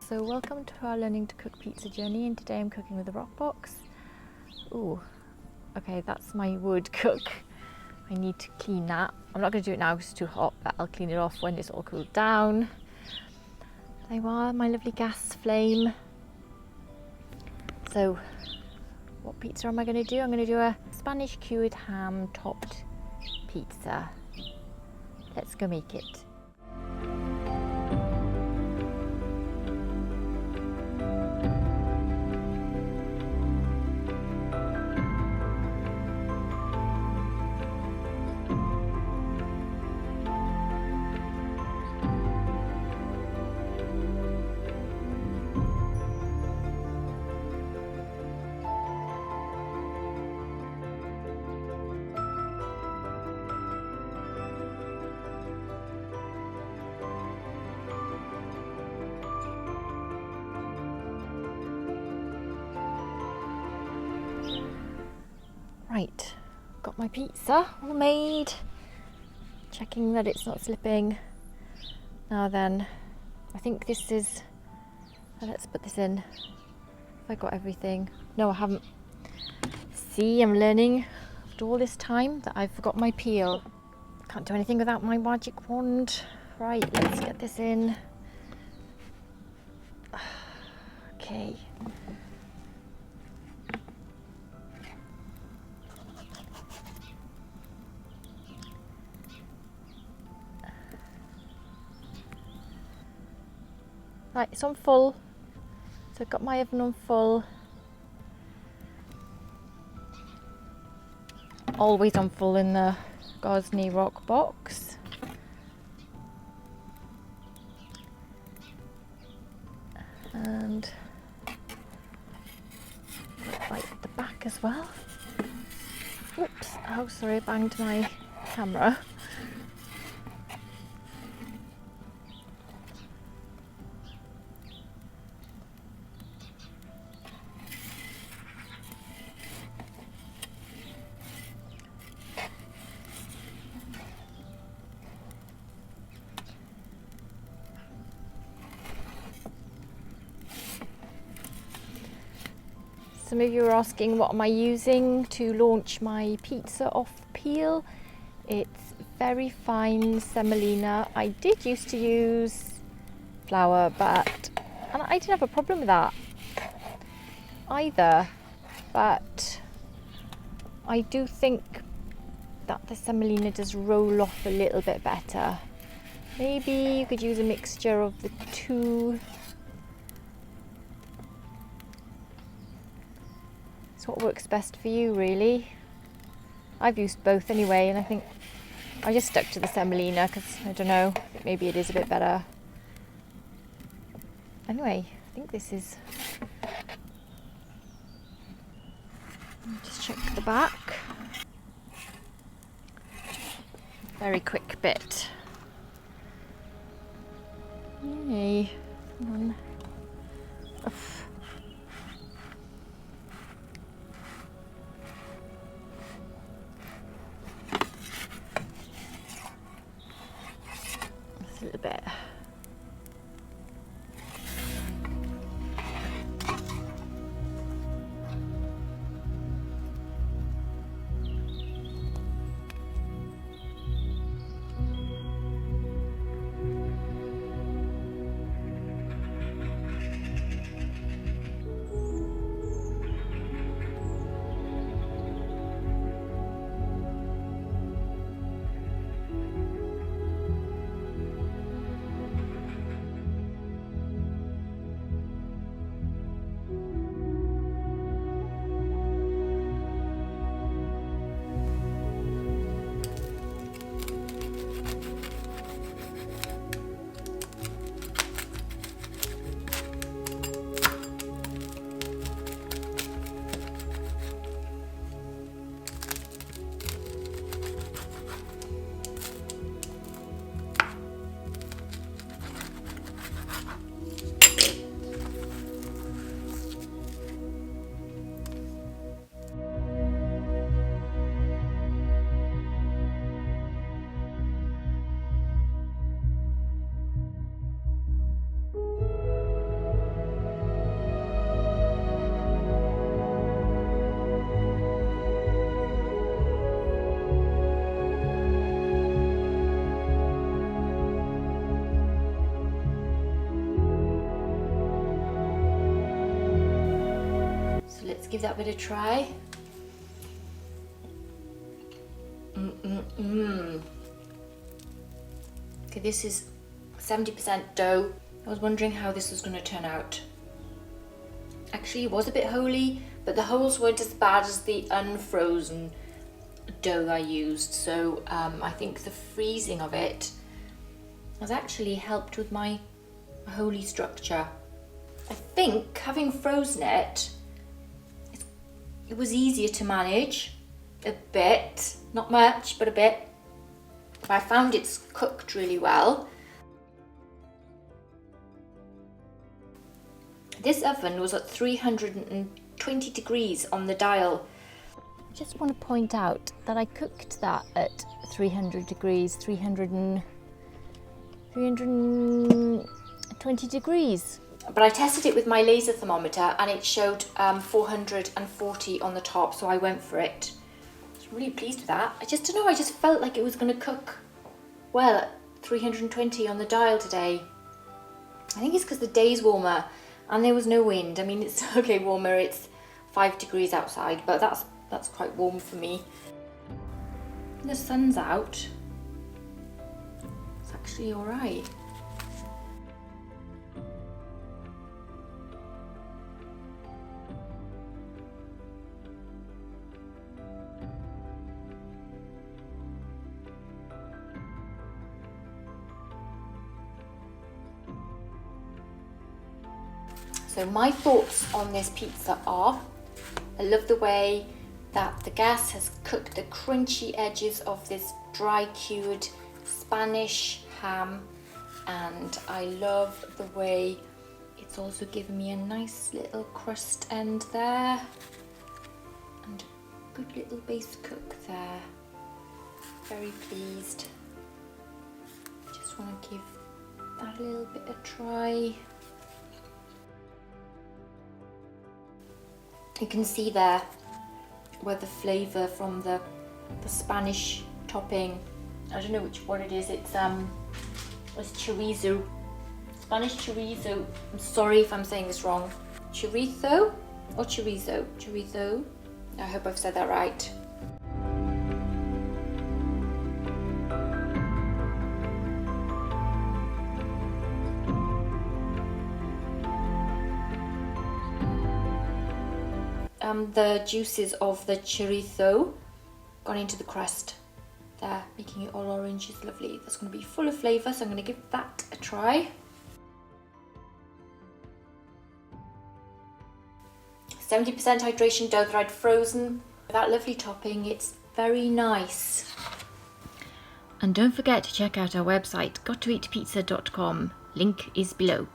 So welcome to our learning to cook pizza journey, and today I'm cooking with a rock box. Ooh, okay, that's my wood cook. I need to clean that. I'm not going to do it now because it's too hot, but I'll clean it off when it's all cooled down. There you are, my lovely gas flame. So what pizza am I going to do? I'm going to do a Spanish cured ham topped pizza. Let's go make it. Right, got my pizza all made. Checking that it's not slipping. Now then, I think this is, let's put this in. Have I got everything? No, I haven't. See, I'm learning after all this time that I forgot my peel. Can't do anything without my magic wand. Right, let's get this in. Okay. Right, it's on full. So I've got my oven on full. Always on full in the Gosney rock box. And right at the back as well. Oops, oh sorry, I banged my camera. Some of you are asking what am I using to launch my pizza off peel. It's very fine semolina. I did used to use flour, and I didn't have a problem with that either, but I do think that the semolina does roll off a little bit better. Maybe you could use a mixture of the two. It's what works best for you, really. I've used both anyway, and I think I just stuck to the semolina because I don't know, maybe it is a bit better. Anyway, I think this is. Just check the back. Very quick bit. Yay! Come on. Oof. A little bit. let's give that a bit of try. Okay, this is 70% dough. I was wondering how this was going to turn out. Actually, it was a bit holy, but the holes weren't as bad as the unfrozen dough I used. So I think the freezing of it has actually helped with my holy structure. I think having frozen it, it was easier to manage a bit, not much, but a bit. But I found it's cooked really well. This oven was at 320 degrees on the dial. I just want to point out that I cooked that at 300 degrees, 320 degrees. But I tested it with my laser thermometer and it showed 440 on the top, so I went for it. I was really pleased with that. I just don't know, I just felt like it was going to cook well at 320 on the dial today. I think it's because the day's warmer and there was no wind. I mean, it's okay warmer, it's 5 degrees outside, but that's quite warm for me. The sun's out. It's actually all right. So my thoughts on this pizza are, I love the way that the gas has cooked the crunchy edges of this dry cured Spanish ham, and I love the way it's also given me a nice little crust end there and a good little base cook there. Very pleased. Just want to give that a little bit of try. You can see there where the flavour from the Spanish topping, I don't know which one it is, it's chorizo, Spanish chorizo. I'm sorry if I'm saying this wrong. Chorizo or chorizo? Chorizo. I hope I've said that right. The juices of the chorizo gone into the crust there, making it all orange. Is lovely. That's going to be full of flavour, so I'm going to give that a try. 70% hydration dough that I'd frozen. That lovely topping, it's very nice. And don't forget to check out our website, gottoeatpizza.com. Link is below.